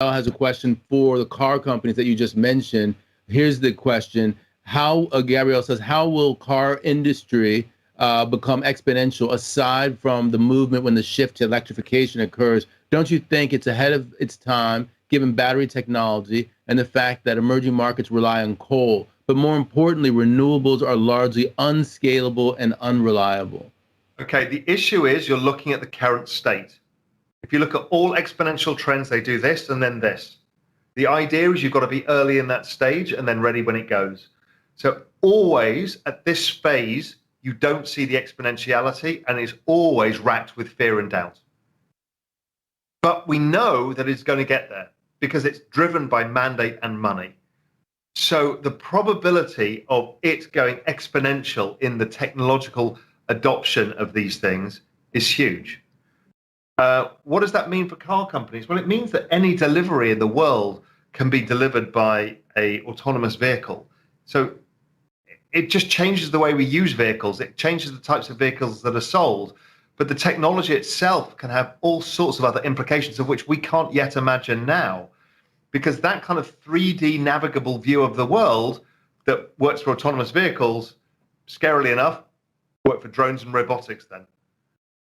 has a question for the car companies that you just mentioned. Here's the question. Gabrielle says, how will car industry become exponential aside from the movement when the shift to electrification occurs? Don't you think it's ahead of its time, given battery technology and the fact that emerging markets rely on coal? But more importantly, renewables are largely unscalable and unreliable. Okay, the issue is you're looking at the current state. If you look at all exponential trends, they do this and then this. The idea is you've got to be early in that stage and then ready when it goes. So always at this phase, you don't see the exponentiality, and it's always racked with fear and doubt. But we know that it's going to get there because it's driven by mandate and money. So the probability of it going exponential in the technological adoption of these things is huge. What does that mean for car companies? Well, it means that any delivery in the world can be delivered by an autonomous vehicle. So it just changes the way we use vehicles. It changes the types of vehicles that are sold. But the technology itself can have all sorts of other implications of which we can't yet imagine now. Because that kind of 3D navigable view of the world that works for autonomous vehicles, scarily enough, work for drones and robotics then.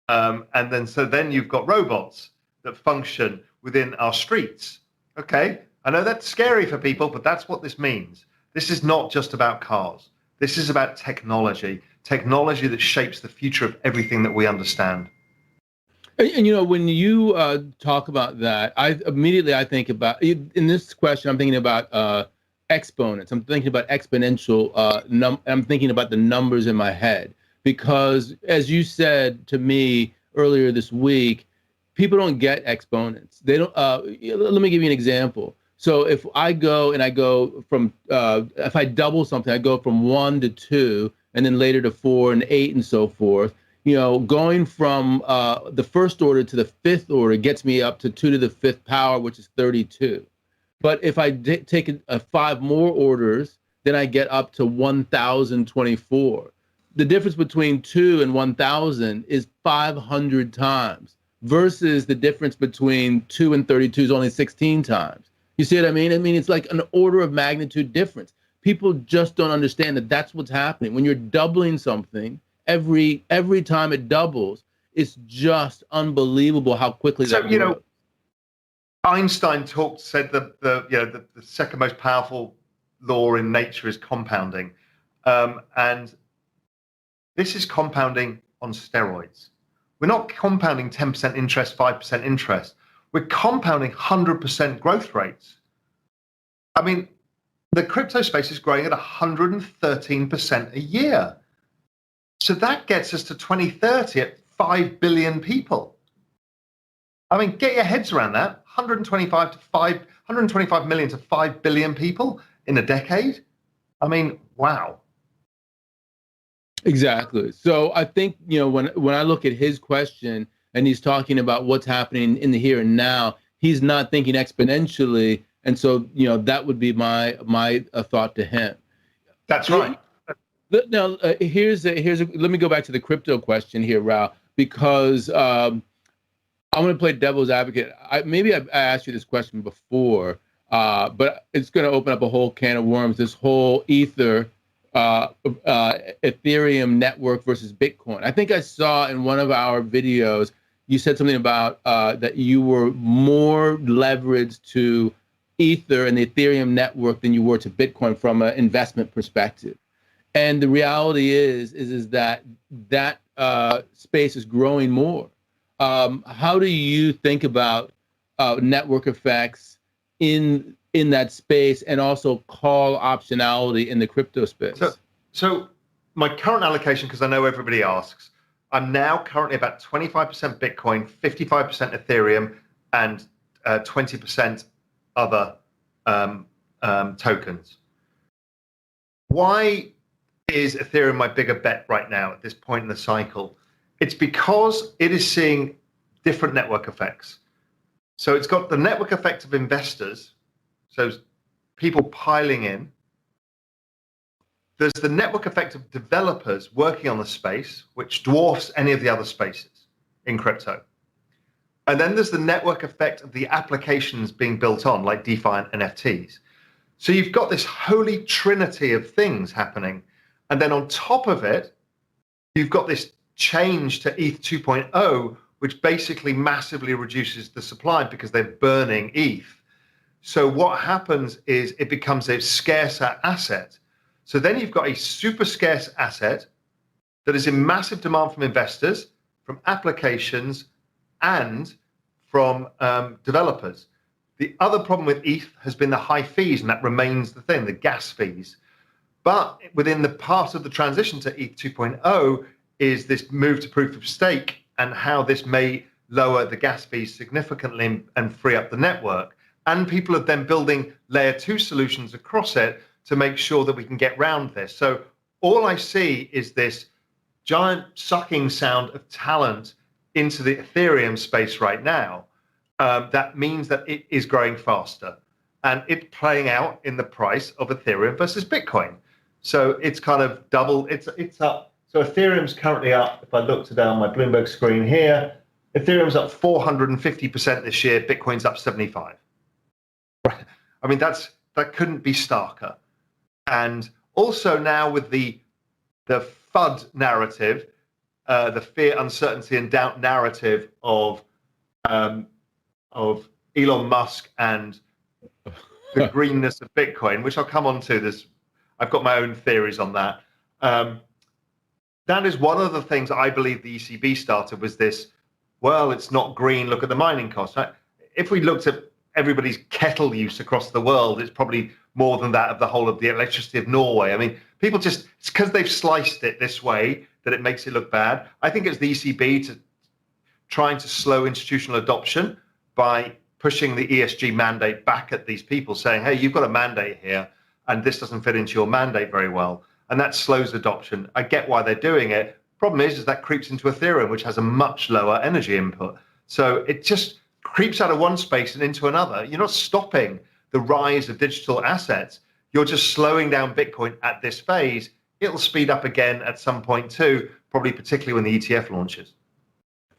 And then you've got robots that function within our streets. Okay, I know that's scary for people, but that's what this means. This is not just about cars. This is about technology that shapes the future of everything that we understand. And when you talk about that, I think about, in this question, I'm thinking about exponents. I'm thinking about exponential. I'm thinking about the numbers in my head. Because as you said to me earlier this week, people don't get exponents. They don't. Let me give you an example. So if I go from, if I double something, I go from 1 to 2, and then later to 4 and 8 and so forth. Going from the first order to the fifth order gets me up to 2 to the fifth power, which is 32. But if I take 5 more orders, then I get up to 1,024. The difference between 2 and 1,000 is 500 times versus the difference between 2 and 32 is only 16 times. You see what I mean? I mean, it's like an order of magnitude difference. People just don't understand that that's what's happening. When you're doubling something, every time it doubles, it's just unbelievable how quickly that grows. Einstein said that the second most powerful law in nature is compounding. And this is compounding on steroids. We're not compounding 10% interest, 5% interest. We're compounding 100% growth rates. I mean, the crypto space is growing at 113% a year. So that gets us to 2030 at 5 billion people. I mean, get your heads around that. 125 million to 5 billion people in a decade. I mean, wow. Exactly. So I think, when I look at his question and he's talking about what's happening in the here and now, he's not thinking exponentially. And so, that would be my thought to him. That's right. Now, let me go back to the crypto question here, Raoul, because I'm going to play devil's advocate. I asked you this question before, but it's going to open up a whole can of worms. This whole Ethereum network versus Bitcoin. I think I saw in one of our videos, you said something about that you were more leveraged to Ether and the Ethereum network than you were to Bitcoin from an investment perspective. And the reality is that space is growing more. How do you think about network effects in that space, and also call optionality in the crypto space? So my current allocation, because I know everybody asks, I'm now currently about 25% Bitcoin, 55% Ethereum, and 20% other tokens. Why is Ethereum my bigger bet right now at this point in the cycle? It's because it is seeing different network effects. So it's got the network effect of investors, so people piling in. There's the network effect of developers working on the space, which dwarfs any of the other spaces in crypto. And then there's the network effect of the applications being built on, like DeFi and NFTs. So you've got this holy trinity of things happening. And then on top of it, you've got this change to ETH 2.0, which basically massively reduces the supply because they're burning ETH. So what happens is it becomes a scarcer asset. So then you've got a super scarce asset that is in massive demand from investors, from applications, and from developers. The other problem with ETH has been the high fees, and that remains the thing, the gas fees. But within the part of the transition to ETH 2.0 is this move to proof of stake and how this may lower the gas fees significantly and free up the network. And people are then building layer 2 solutions across it to make sure that we can get around this. So all I see is this giant sucking sound of talent into the Ethereum space right now. That means that it is growing faster, and it's playing out in the price of Ethereum versus Bitcoin. So it's kind of double. It's up. So Ethereum's currently up. If I look today on my Bloomberg screen here, Ethereum's up 450% this year. Bitcoin's up 75%. I mean, that couldn't be starker. And also now with the FUD narrative, the fear, uncertainty, and doubt narrative of Elon Musk and the greenness of Bitcoin, which I'll come on to. I've got my own theories on that. That is one of the things I believe the ECB started was this. Well, it's not green. Look at the mining costs. Right? If we looked at everybody's kettle use across the world, it's probably more than that of the whole of the electricity of Norway. I mean, people it's because they've sliced it this way that it makes it look bad. I think it's the ECB trying to slow institutional adoption by pushing the ESG mandate back at these people, saying, hey, you've got a mandate here, and this doesn't fit into your mandate very well. And that slows adoption. I get why they're doing it. Problem is that creeps into Ethereum, which has a much lower energy input. So it just creeps out of one space and into another. You're not stopping the rise of digital assets. You're just slowing down Bitcoin at this phase. It'll speed up again at some point too, probably particularly when the ETF launches.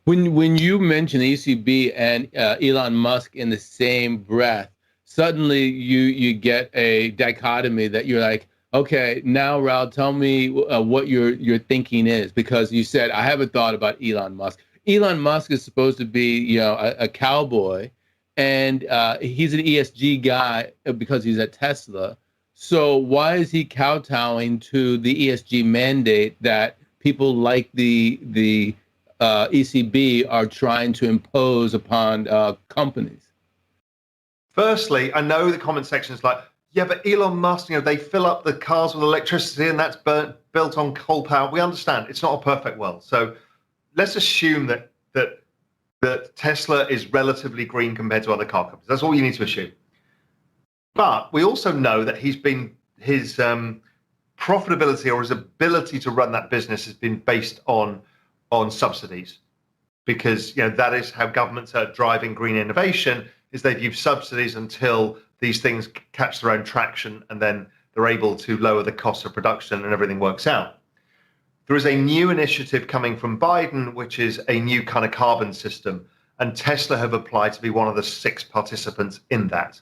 When you mention ECB and Elon Musk in the same breath, suddenly you get a dichotomy that you're like, okay, now Raoul, tell me what your thinking is, because you said I haven't thought about Elon Musk. Elon Musk is supposed to be a cowboy, and he's an ESG guy because he's at Tesla. So why is he kowtowing to the ESG mandate that people like the ECB are trying to impose upon companies? Firstly, I know the comment section is like, yeah, but Elon Musk, they fill up the cars with electricity and that's built on coal power. We understand it's not a perfect world. So let's assume that Tesla is relatively green compared to other car companies. That's all you need to assume. But we also know that his profitability or his ability to run that business has been based on subsidies, because that is how governments are driving green innovation, is they've used subsidies until these things catch their own traction, and then they're able to lower the cost of production and everything works out. There is a new initiative coming from Biden, which is a new kind of carbon system, and Tesla have applied to be one of the 6 participants in that.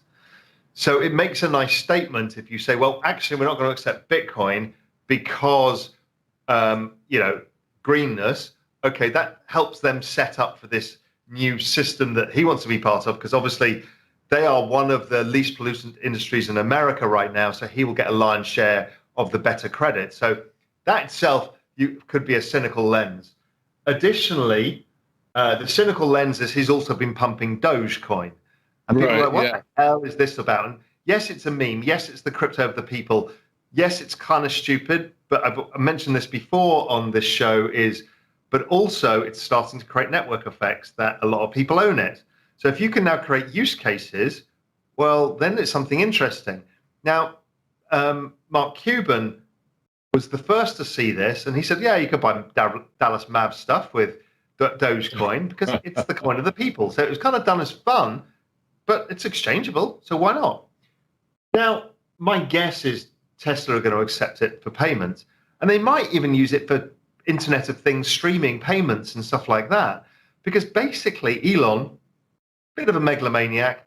So it makes a nice statement if you say, well, actually, we're not going to accept Bitcoin because, greenness. Okay, that helps them set up for this new system that he wants to be part of, because obviously they are one of the least pollutant industries in America right now. So he will get a lion's share of the better credit. So that itself could be a cynical lens. Additionally, the cynical lens is he's also been pumping Dogecoin. And people are like, what the hell is this about? And yes, it's a meme. Yes, it's the crypto of the people. Yes, it's kind of stupid. But I've mentioned this before on this show but also it's starting to create network effects that a lot of people own it. So if you can now create use cases, well, then it's something interesting. Now, Mark Cuban was the first to see this, and he said, yeah, you could buy Dallas Mavs stuff with Dogecoin because it's the coin of the people. So it was kind of done as fun, but it's exchangeable, so why not? Now, my guess is Tesla are going to accept it for payments, and they might even use it for Internet of Things streaming payments and stuff like that. Because basically Elon, bit of a megalomaniac,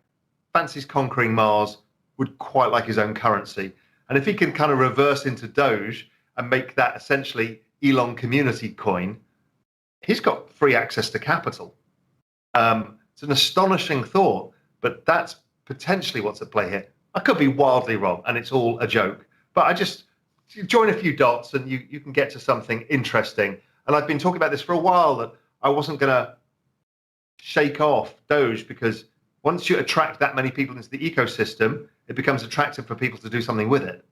fancies conquering Mars, would quite like his own currency. And if he can kind of reverse into Doge and make that essentially Elon community coin, he's got free access to capital. It's an astonishing thought, but that's potentially what's at play here. I could be wildly wrong, and it's all a joke. But I just join a few dots, and you can get to something interesting. And I've been talking about this for a while, that I wasn't going to shake off Doge, because once you attract that many people into the ecosystem, it becomes attractive for people to do something with it.